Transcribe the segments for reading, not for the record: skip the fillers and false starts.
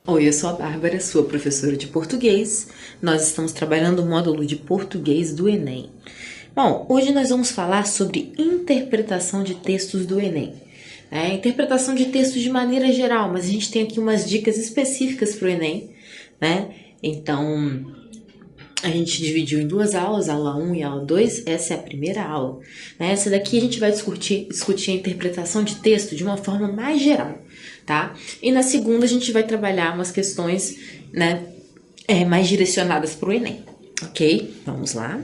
Oi, eu sou a Bárbara, sua professora de português. Nós estamos trabalhando o módulo de português do Enem. Bom, hoje nós vamos falar sobre interpretação de textos do Enem. Interpretação de textos de maneira geral, mas a gente tem aqui umas dicas específicas para o Enem, né? Então, a gente dividiu em duas aulas, aula 1 e aula 2, essa é a primeira aula. Essa daqui a gente vai discutir a interpretação de texto de uma forma mais geral, tá? E na segunda a gente vai trabalhar umas questões, mais direcionadas para o Enem, ok? Vamos lá.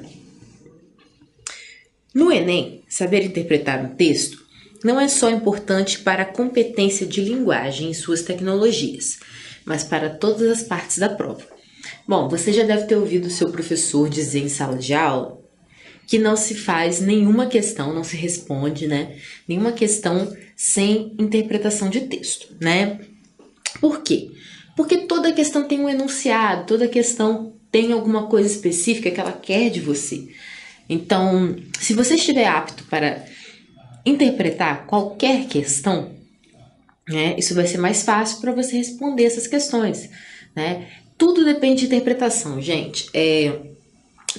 No Enem, saber interpretar um texto não é só importante para a competência de linguagem e suas tecnologias, mas para todas as partes da prova. Bom, você já deve ter ouvido o seu professor dizer em sala de aula que não se faz nenhuma questão, não se responde, nenhuma questão sem interpretação de texto, Por quê? Porque toda questão tem um enunciado, toda questão tem alguma coisa específica que ela quer de você. Então, se você estiver apto para interpretar qualquer questão, isso vai ser mais fácil para você responder essas questões, Tudo depende de interpretação, gente.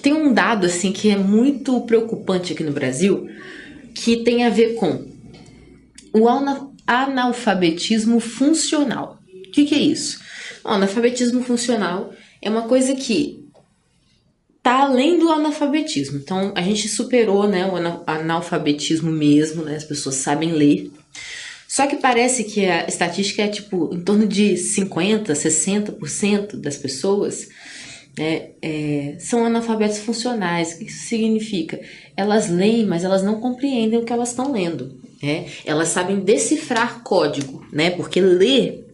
Tem um dado assim que é muito preocupante aqui no Brasil, que tem a ver com o analfabetismo funcional. O que é isso? O analfabetismo funcional é uma coisa que está além do analfabetismo. Então, a gente superou o analfabetismo mesmo, As pessoas sabem ler. Só que parece que a estatística é em torno de 50%, 60% das pessoas são analfabetos funcionais. O que isso significa? Elas leem, mas elas não compreendem o que elas estão lendo. Elas sabem decifrar código, porque ler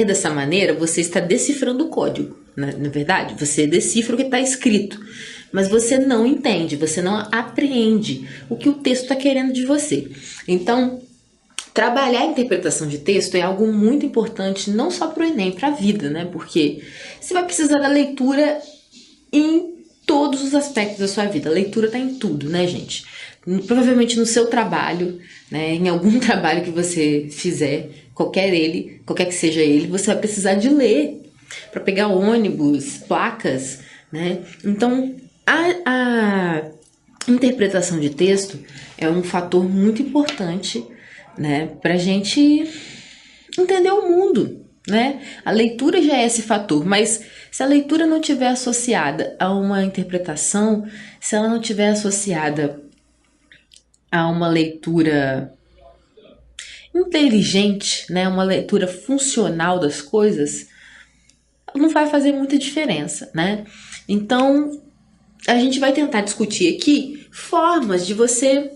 dessa maneira, você está decifrando o código. Na verdade, você decifra o que está escrito, mas você não entende, você não apreende o que o texto está querendo de você. Então, trabalhar a interpretação de texto é algo muito importante, não só para o Enem, para a vida, Porque você vai precisar da leitura em todos os aspectos da sua vida. A leitura está em tudo, gente? Provavelmente no seu trabalho, em algum trabalho que você fizer, qualquer que seja ele, você vai precisar de ler para pegar ônibus, placas, Então, a interpretação de texto é um fator muito importante, para a gente entender o mundo, A leitura já é esse fator, mas se a leitura não estiver associada a uma interpretação, se ela não estiver associada a uma leitura inteligente, uma leitura funcional das coisas, não vai fazer muita diferença, Então, a gente vai tentar discutir aqui formas de você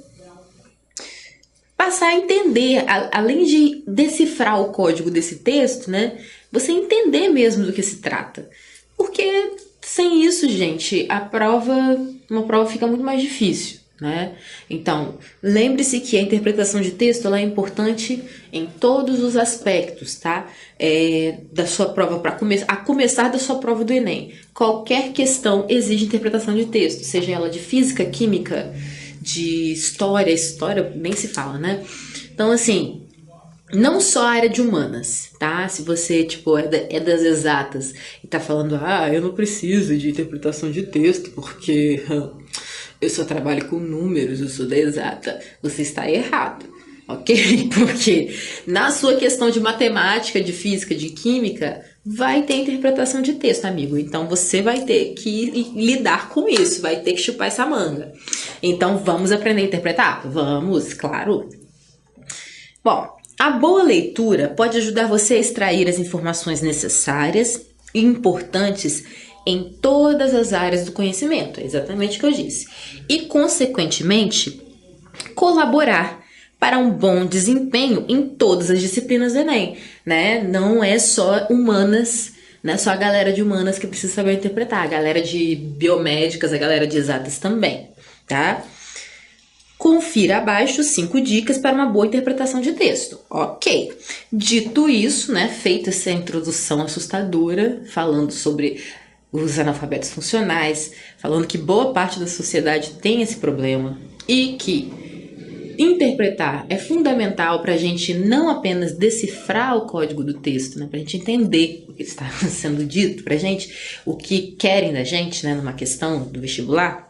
passar a entender, além de decifrar o código desse texto, você entender mesmo do que se trata. Porque sem isso, gente, uma prova fica muito mais difícil, Então, lembre-se que a interpretação de texto ela é importante em todos os aspectos, tá? Da sua prova, a começar da sua prova do Enem. Qualquer questão exige interpretação de texto, seja ela de física, química, de história nem se fala, Então, assim, não só a área de humanas, tá? Se você, é das exatas e tá falando, eu não preciso de interpretação de texto porque eu só trabalho com números, eu sou da exata, você está errado, ok? Porque na sua questão de matemática, de física, de química, vai ter interpretação de texto, amigo. Então, você vai ter que lidar com isso, vai ter que chupar essa manga. Então, vamos aprender a interpretar? Vamos, claro. Bom, a boa leitura pode ajudar você a extrair as informações necessárias e importantes em todas as áreas do conhecimento, é exatamente o que eu disse. E, consequentemente, colaborar para um bom desempenho em todas as disciplinas do Enem, Não é só humanas, não é só a galera de humanas que precisa saber interpretar, a galera de biomédicas, a galera de exatas também, tá? Confira abaixo 5 dicas para uma boa interpretação de texto. Ok. Dito isso, feita essa introdução assustadora, falando sobre os analfabetos funcionais, falando que boa parte da sociedade tem esse problema e que Interpretar é fundamental para a gente não apenas decifrar o código do texto, né, para a gente entender o que está sendo dito para a gente, o que querem da gente, né, numa questão do vestibular.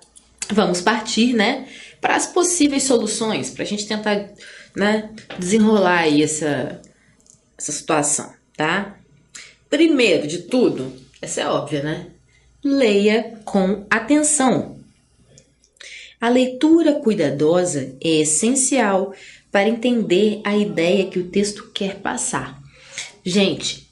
Vamos partir, né, para as possíveis soluções, para a gente tentar, né, desenrolar aí essa situação, tá? Primeiro de tudo, essa é óbvia, né? Leia com atenção. A leitura cuidadosa é essencial para entender a ideia que o texto quer passar. Gente,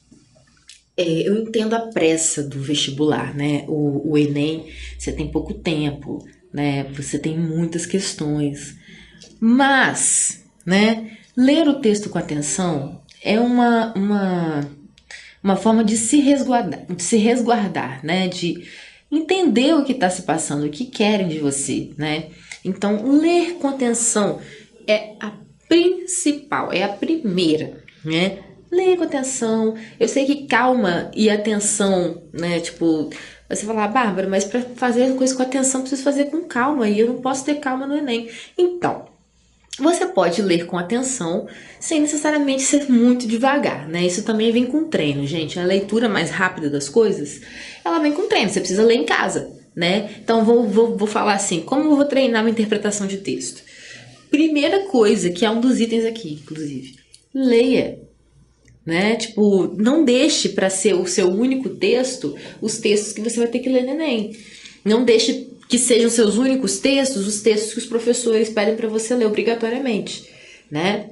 eu entendo a pressa do vestibular, né? O Enem, você tem pouco tempo, né? Você tem muitas questões. Mas, né? Ler o texto com atenção é uma forma de se resguardar, né? De entender o que está se passando, o que querem de você, né? Então, ler com atenção é a principal, é a primeira, né? Ler com atenção. Eu sei que calma e atenção, né? Tipo, você fala, Bárbara, mas para fazer coisa com atenção, preciso fazer com calma e eu não posso ter calma no Enem. Então, você pode ler com atenção, sem necessariamente ser muito devagar, né? Isso também vem com treino, gente. A leitura mais rápida das coisas, ela vem com treino. Você precisa ler em casa, né? Então, vou falar assim, como eu vou treinar minha interpretação de texto? Primeira coisa, que é um dos itens aqui, inclusive, leia, né? Tipo, não deixe para ser o seu único texto os textos que você vai ter que ler no Enem. Não deixe que sejam seus únicos textos, os textos que os professores pedem para você ler obrigatoriamente, né?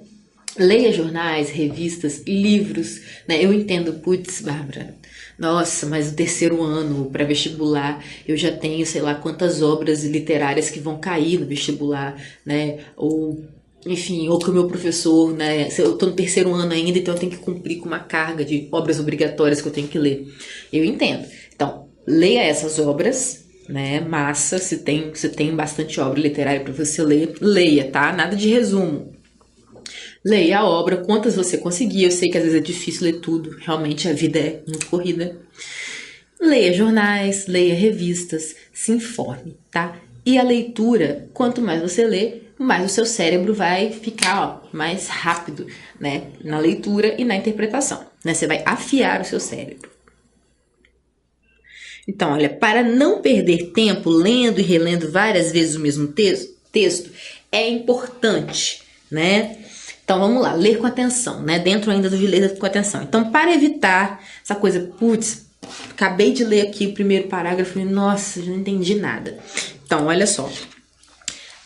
Leia jornais, revistas, livros, né? Eu entendo, putz, Bárbara, nossa, mas o terceiro ano pré-vestibular eu já tenho, sei lá, quantas obras literárias que vão cair no vestibular, né? Ou, enfim, ou que o meu professor, né? Eu tô no terceiro ano ainda, então eu tenho que cumprir com uma carga de obras obrigatórias que eu tenho que ler. Eu entendo. Então, leia essas obras, né? Massa, se tem bastante obra literária para você ler, leia, tá? Nada de resumo. Leia a obra, quantas você conseguir. Eu sei que às vezes é difícil ler tudo, realmente a vida é muito corrida. Leia jornais, leia revistas, se informe, tá? E a leitura, quanto mais você lê, mais o seu cérebro vai ficar mais rápido, né? Na leitura e na interpretação, né? Você vai afiar o seu cérebro. Então, olha, para não perder tempo lendo e relendo várias vezes o mesmo texto, é importante, né? Então, vamos lá, ler com atenção, né? Dentro ainda do ler com atenção. Então, para evitar essa coisa, putz, acabei de ler aqui o primeiro parágrafo e, nossa, já não entendi nada. Então, olha só.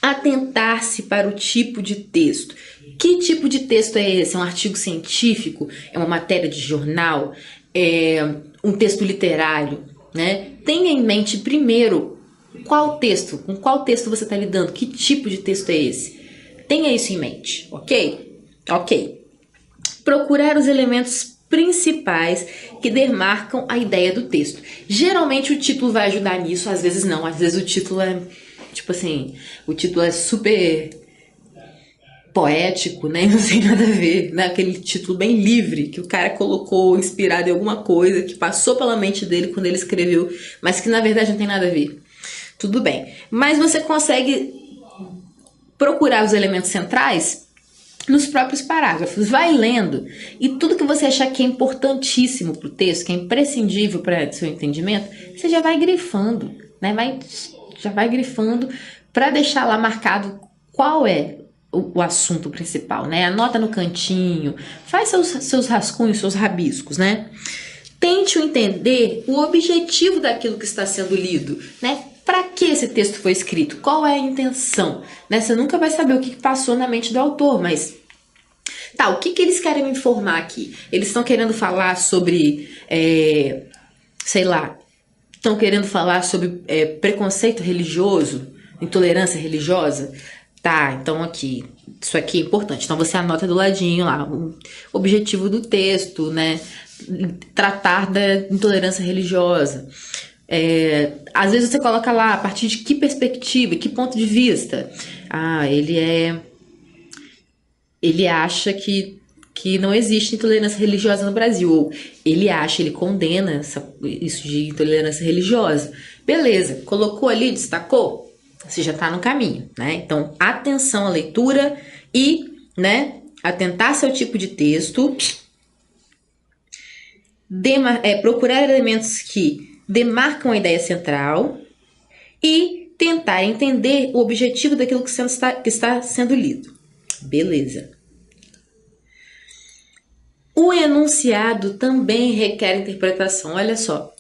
Atentar-se para o tipo de texto. Que tipo de texto é esse? É um artigo científico? É uma matéria de jornal? É um texto literário? Né? Tenha em mente primeiro com qual texto você está lidando, que tipo de texto é esse. Tenha isso em mente, ok? Ok. Procurar os elementos principais que demarcam a ideia do texto. Geralmente o título vai ajudar nisso, às vezes não. Às vezes o título é, tipo assim, o título é super poético, né? Não tem nada a ver, né? Aquele título bem livre que o cara colocou inspirado em alguma coisa que passou pela mente dele quando ele escreveu, mas que na verdade não tem nada a ver. Tudo bem. Mas você consegue procurar os elementos centrais nos próprios parágrafos. Vai lendo e tudo que você achar que é importantíssimo para o texto, que é imprescindível para o seu entendimento, você já vai grifando, né? Já vai grifando para deixar lá marcado qual é o assunto principal, né? Anota no cantinho, faz seus rascunhos, seus rabiscos, né? Tente entender o objetivo daquilo que está sendo lido, né? Para que esse texto foi escrito? Qual é a intenção? Né? Você nunca vai saber o que passou na mente do autor, mas tá, o que eles querem me informar aqui? Eles estão querendo falar sobre, sei lá, estão querendo falar sobre preconceito religioso, intolerância religiosa? Tá, então aqui, isso aqui é importante. Então você anota do ladinho lá o objetivo do texto, né? Tratar da intolerância religiosa. Às vezes você coloca lá a partir de que perspectiva, que ponto de vista. Ele acha que não existe intolerância religiosa no Brasil, ou ele condena isso de intolerância religiosa. Beleza, colocou ali, destacou? você já está no caminho, né? Então, atenção à leitura e, né, atentar-se ao tipo de texto, procurar elementos que demarcam a ideia central e tentar entender o objetivo daquilo que está sendo lido. Beleza. O enunciado também requer interpretação. Olha só,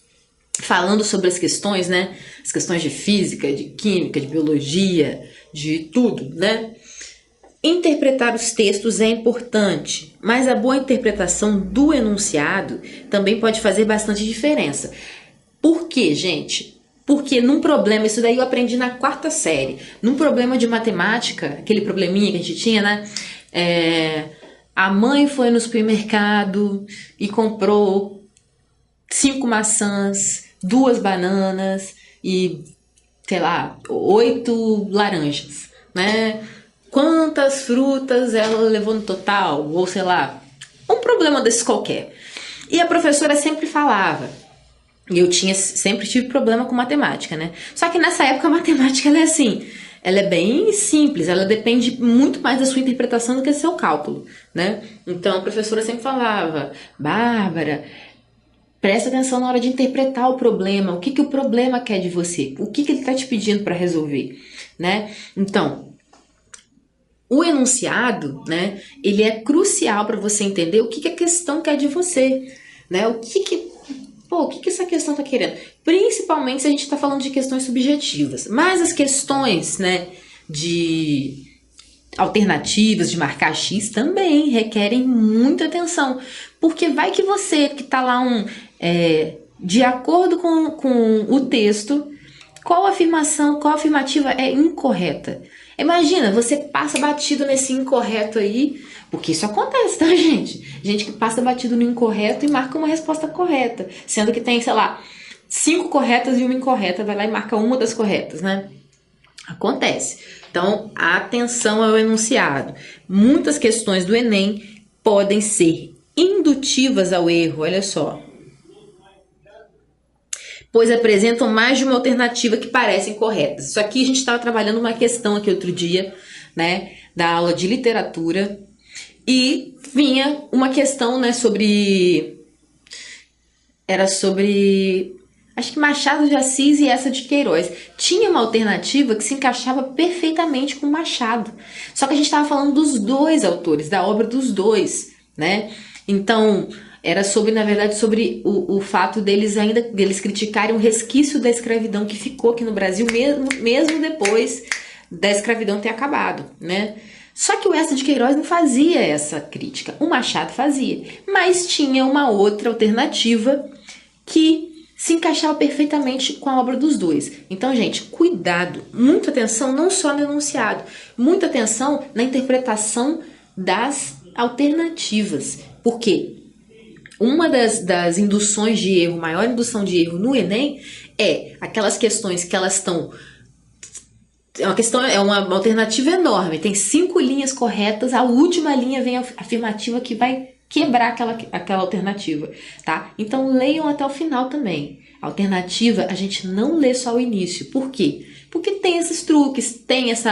falando sobre as questões, né? As questões de física, de química, de biologia, de tudo, né? Interpretar os textos é importante, mas a boa interpretação do enunciado também pode fazer bastante diferença. Por quê, gente? Porque num problema, isso daí eu aprendi na 4ª série, num problema de matemática, aquele probleminha que a gente tinha, né? A mãe foi no supermercado e comprou 5 maçãs, 2 bananas e, sei lá, 8 laranjas, né? Quantas frutas ela levou no total? Ou sei lá, um problema desse qualquer. E a professora sempre falava, e eu sempre tive problema com matemática, né? Só que nessa época a matemática ela é assim, ela é bem simples, ela depende muito mais da sua interpretação do que do seu cálculo, né? Então a professora sempre falava, Bárbara, presta atenção na hora de interpretar o problema, o que o problema quer de você, o que ele está te pedindo para resolver, né? Então, o enunciado, né, ele é crucial para você entender o que a questão quer de você, né? O que essa questão está querendo? Principalmente se a gente está falando de questões subjetivas. Mas as questões, né, de alternativas, de marcar X, também requerem muita atenção. Porque vai que você que está lá de acordo com o texto, qual afirmativa é incorreta? Imagina, você passa batido nesse incorreto aí, porque isso acontece, tá, gente? Gente que passa batido no incorreto e marca uma resposta correta, sendo que tem, sei lá, 5 corretas e uma incorreta, vai lá e marca uma das corretas, né? Acontece. Então, atenção ao enunciado. Muitas questões do Enem podem ser indutivas ao erro, olha só, pois apresentam mais de uma alternativa que parecem corretas. Isso aqui a gente estava trabalhando uma questão aqui outro dia, né, da aula de literatura, e vinha uma questão, né, acho que Machado de Assis e essa de Queiroz. Tinha uma alternativa que se encaixava perfeitamente com Machado. Só que a gente estava falando dos 2 autores, da obra dos 2, né? Então, era na verdade, sobre o fato deles criticarem o resquício da escravidão que ficou aqui no Brasil, mesmo depois da escravidão ter acabado, né? Só que o Eça de Queiroz não fazia essa crítica, o Machado fazia, mas tinha uma outra alternativa que se encaixava perfeitamente com a obra dos 2. Então, gente, cuidado, muita atenção não só no enunciado, muita atenção na interpretação das alternativas, porque uma das induções de erro, maior indução de erro no Enem é aquelas questões que elas estão... É uma alternativa enorme, tem 5 linhas corretas, a última linha vem a afirmativa que vai quebrar aquela alternativa, tá? Então leiam até o final também. A alternativa a gente não lê só o início. Por quê? Porque tem esses truques, tem esse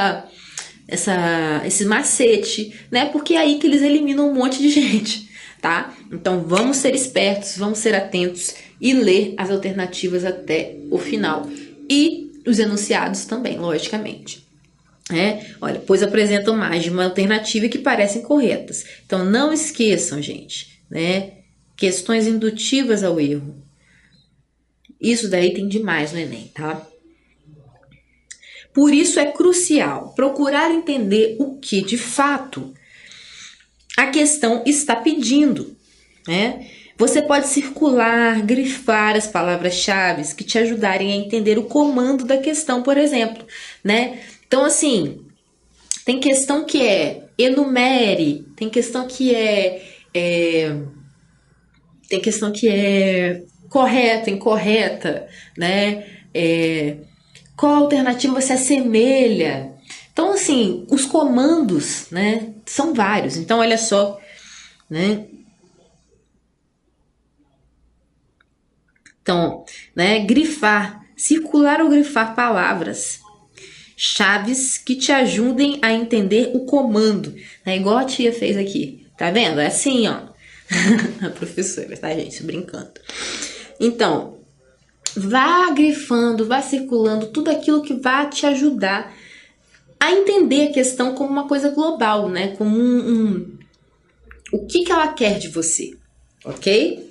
macete, né? Porque é aí que eles eliminam um monte de gente, tá? Então vamos ser espertos, vamos ser atentos e ler as alternativas até o final. E os enunciados também, logicamente. Olha, pois apresentam mais de uma alternativa que parecem corretas. Então não esqueçam, gente, né? Questões indutivas ao erro. Isso daí tem demais no Enem, tá? Por isso é crucial procurar entender o que, de fato, a questão está pedindo, né? Você pode circular, grifar as palavras-chave que te ajudarem a entender o comando da questão, por exemplo, né? Então, assim, tem questão que é enumere, tem questão que é correta, incorreta, né? Qual alternativa você assemelha? Então, assim, os comandos, né, são vários. Então, olha só, né? Então, né, grifar, circular ou grifar palavras chaves que te ajudem a entender o comando, né? Igual a tia fez aqui, tá vendo? É assim, ó. A professora, tá, gente? Brincando. Então, vá grifando, vá circulando tudo aquilo que vai te ajudar a entender a questão como uma coisa global, né? Como o que ela quer de você, ok?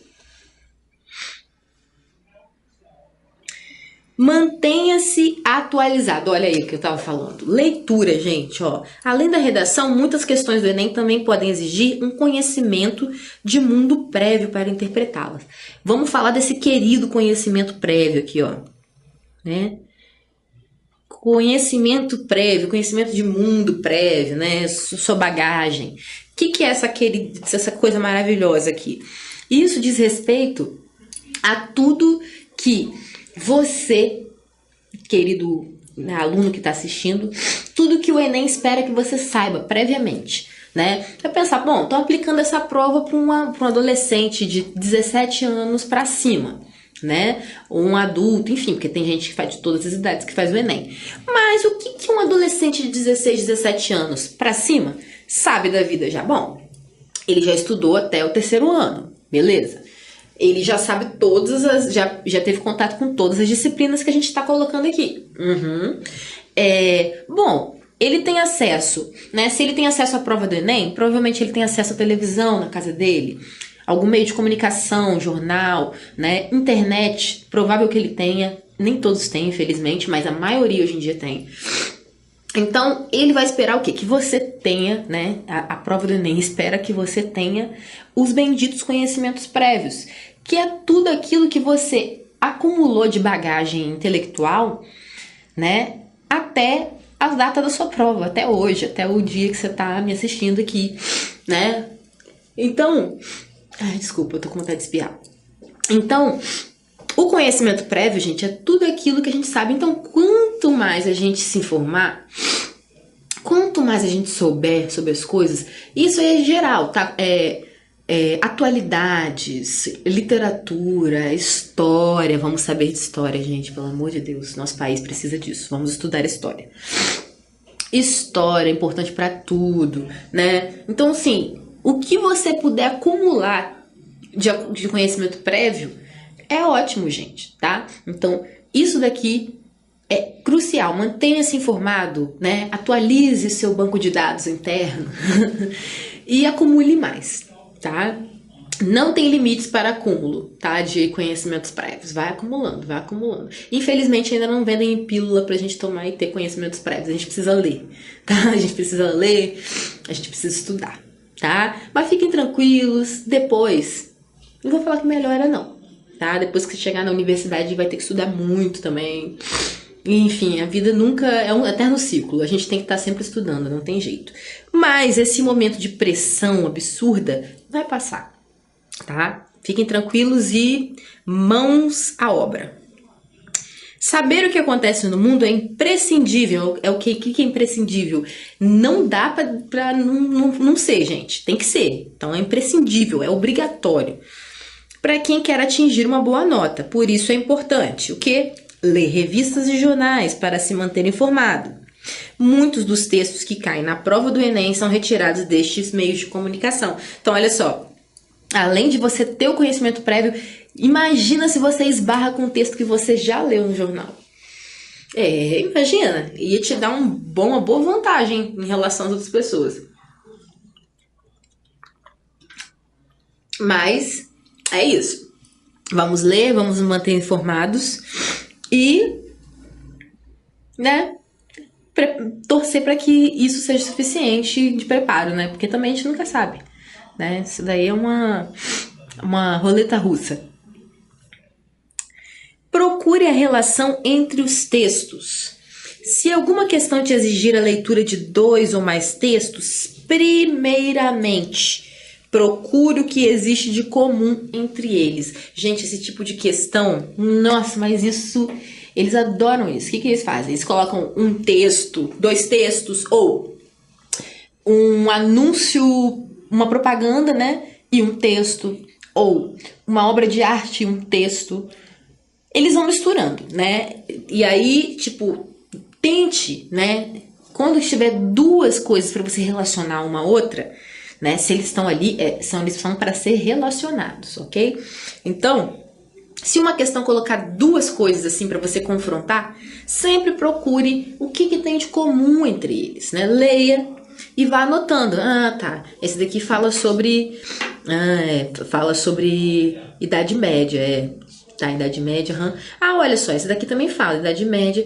Mantenha-se atualizado. Olha aí o que eu estava falando. Leitura, gente, ó. Além da redação, muitas questões do Enem também podem exigir um conhecimento de mundo prévio para interpretá-las. Vamos falar desse querido conhecimento prévio aqui, ó. Né? Conhecimento prévio, conhecimento de mundo prévio, né? Sua bagagem. O que é essa coisa maravilhosa aqui? Isso diz respeito a tudo que você, querido aluno que está assistindo, tudo que o Enem espera que você saiba previamente, né? Vai pensar, bom, estou aplicando essa prova para um adolescente de 17 anos para cima, né? Ou um adulto, enfim, porque tem gente que faz de todas as idades que faz o Enem. Mas o que um adolescente de 16, 17 anos para cima sabe da vida já? Bom, ele já estudou até o 3º ano, beleza? Ele já sabe já teve contato com todas as disciplinas que a gente está colocando aqui. Bom, ele tem acesso, né? Se ele tem acesso à prova do Enem, provavelmente ele tem acesso à televisão na casa dele, algum meio de comunicação, jornal, né? Internet, provável que ele tenha. Nem todos têm, infelizmente, mas a maioria hoje em dia tem. Então, ele vai esperar o quê? Que você tenha, né? A prova do Enem espera que você tenha os benditos conhecimentos prévios, que é tudo aquilo que você acumulou de bagagem intelectual, né? Até a data da sua prova, até hoje, até o dia que você tá me assistindo aqui, né? Então, ai, desculpa, eu tô com vontade de espiar. Então, o conhecimento prévio, gente, é tudo aquilo que a gente sabe. Então, quanto mais a gente se informar, quanto mais a gente souber sobre as coisas, isso é geral, tá? Atualidades, literatura, história. Vamos saber de história, gente, pelo amor de Deus. Nosso país precisa disso. Vamos estudar história. História é importante para tudo, né? Então, assim, o que você puder acumular de conhecimento prévio é ótimo, gente, tá? Então, isso daqui é crucial. Mantenha-se informado, né? Atualize seu banco de dados interno e acumule mais, tá? Não tem limites para acúmulo, tá? De conhecimentos prévios. Vai acumulando, vai acumulando. Infelizmente, ainda não vendem pílula pra gente tomar e ter conhecimentos prévios. A gente precisa ler, tá? A gente precisa ler, a gente precisa estudar, tá? Mas fiquem tranquilos, depois, não vou falar que melhora não, tá? Depois que você chegar na universidade, vai ter que estudar muito também. Enfim, a vida nunca é um eterno ciclo. A gente tem que estar sempre estudando, não tem jeito. Mas esse momento de pressão absurda vai passar, tá? Fiquem tranquilos e mãos à obra. Saber o que acontece no mundo é imprescindível. É o que é imprescindível? Não dá pra não ser, gente. Tem que ser. Então é imprescindível, é obrigatório para quem quer atingir uma boa nota. Por isso é importante o quê? Ler revistas e jornais para se manter informado. Muitos dos textos que caem na prova do Enem são retirados destes meios de comunicação. Então, olha só, além de você ter o conhecimento prévio, imagina se você esbarra com um texto que você já leu no jornal. Imagina, ia te dar uma boa vantagem em relação às outras pessoas. Mas é isso. Vamos ler, vamos nos manter informados e, né, torcer para que isso seja suficiente de preparo, né? Porque também a gente nunca sabe, né? Isso daí é uma roleta russa. Procure a relação entre os textos. Se alguma questão te exigir a leitura de 2 ou mais textos, primeiramente, procure o que existe de comum entre eles. Gente, esse tipo de questão, nossa, mas isso, eles adoram isso. O que eles fazem? Eles colocam um texto, 2 textos, ou um anúncio, uma propaganda, né? E um texto, ou uma obra de arte e um texto. Eles vão misturando, né? E aí, tipo, tente, né, quando tiver duas coisas para você relacionar uma a outra, né, se eles estão ali, eles são para ser relacionados, ok? Então, se uma questão colocar duas coisas assim para você confrontar, sempre procure o que tem de comum entre eles, né? Leia e vá anotando. Ah, tá. Esse daqui fala sobre Idade Média, tá, Idade Média. Ah, olha só, esse daqui também fala Idade Média.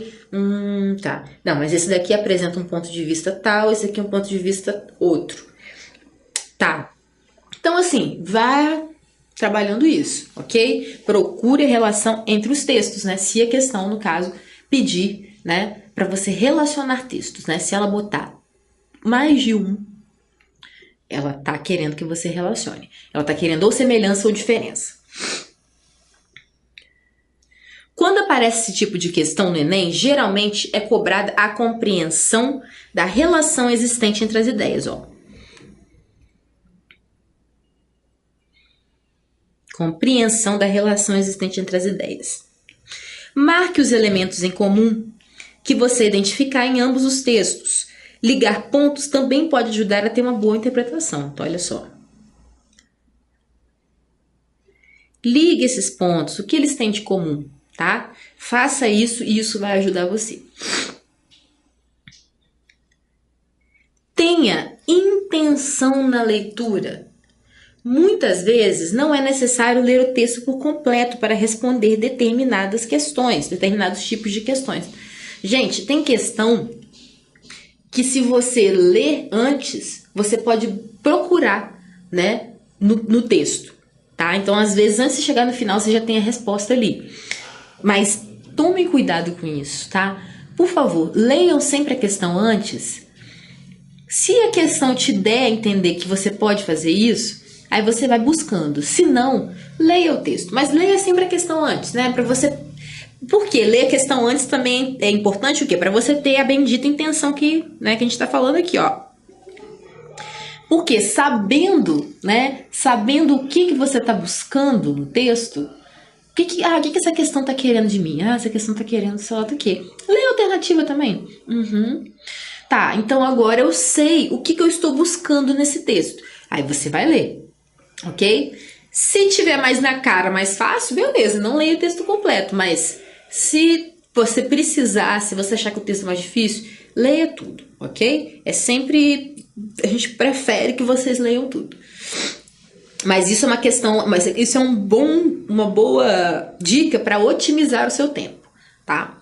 Tá. Não, mas esse daqui apresenta um ponto de vista tal, esse aqui é um ponto de vista outro. Tá. Então, assim, vá trabalhando isso, ok? Procure a relação entre os textos, né? Se a questão, no caso, pedir, né, para você relacionar textos, né? Se ela botar mais de um, ela tá querendo que você relacione. Ela tá querendo ou semelhança ou diferença. Quando aparece esse tipo de questão no Enem, geralmente é cobrada a compreensão da relação existente entre as ideias, ó. Compreensão da relação existente entre as ideias. Marque os elementos em comum que você identificar em ambos os textos. Ligar pontos também pode ajudar a ter uma boa interpretação. Então, olha só. Ligue esses pontos, o que eles têm de comum, tá? Faça isso e isso vai ajudar você. Tenha intenção na leitura. Muitas vezes não é necessário ler o texto por completo para responder determinadas questões, determinados tipos de questões. Gente, tem questão que se você ler antes, você pode procurar, né, no texto, tá? Então, às vezes, antes de chegar no final, você já tem a resposta ali. Mas tomem cuidado com isso, tá? Por favor, leiam sempre a questão antes. Se a questão te der a entender que você pode fazer isso, aí você vai buscando. Se não, leia o texto. Mas leia sempre a questão antes, né? Para você... Por quê? Ler a questão antes também é importante o quê? Para você ter a bendita intenção que a gente está falando aqui, ó. Porque sabendo, né? Sabendo o que você está buscando no texto, o que essa questão está querendo de mim? Ah, essa questão está querendo, sei lá do quê. Leia a alternativa também. Tá, então agora eu sei o que eu estou buscando nesse texto. Aí você vai ler. Ok? Se tiver mais na cara, mais fácil, beleza, não leia o texto completo, mas se você precisar, se você achar que o texto é mais difícil, leia tudo, ok? É sempre, a gente prefere que vocês leiam tudo. Mas isso é uma questão, mas isso é uma boa dica para otimizar o seu tempo, tá?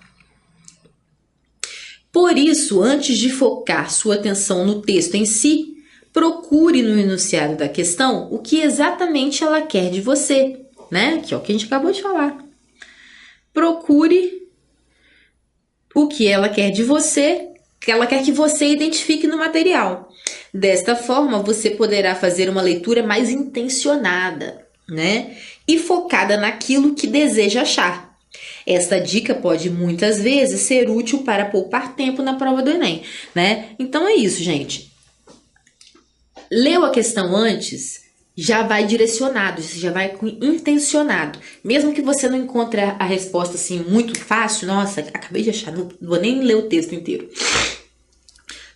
Por isso, antes de focar sua atenção no texto em si, procure no enunciado da questão o que exatamente ela quer de você, né? Que é o que a gente acabou de falar. Procure o que ela quer de você, que ela quer que você identifique no material. Desta forma, você poderá fazer uma leitura mais intencionada, né? E focada naquilo que deseja achar. Esta dica pode muitas vezes ser útil para poupar tempo na prova do Enem, né? Então é isso, gente. Leu a questão antes, já vai direcionado, já vai intencionado. Mesmo que você não encontre a resposta assim muito fácil, nossa, acabei de achar, não vou nem ler o texto inteiro.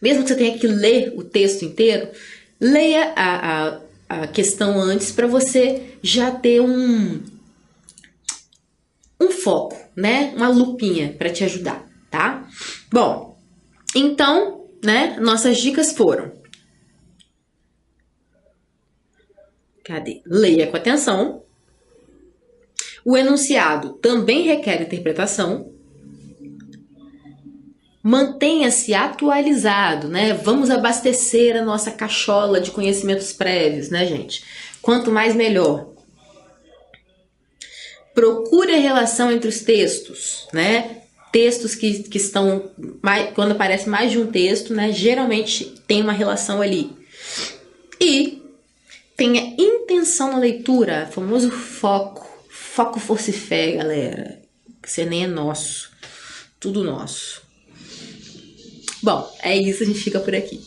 Mesmo que você tenha que ler o texto inteiro, leia a questão antes para você já ter um foco, né? Uma lupinha para te ajudar, tá? Bom, então, né? Nossas dicas foram: leia com atenção. O enunciado também requer interpretação. Mantenha-se atualizado, né? Vamos abastecer a nossa cachola de conhecimentos prévios, né, gente? Quanto mais, melhor. Procure a relação entre os textos, né? Textos que estão... Quando aparece mais de um texto, né? Geralmente tem uma relação ali. E tenha intenção na leitura, famoso foco. Foco, força e fé, galera. Você nem é nosso. Tudo nosso. Bom, é isso, a gente fica por aqui.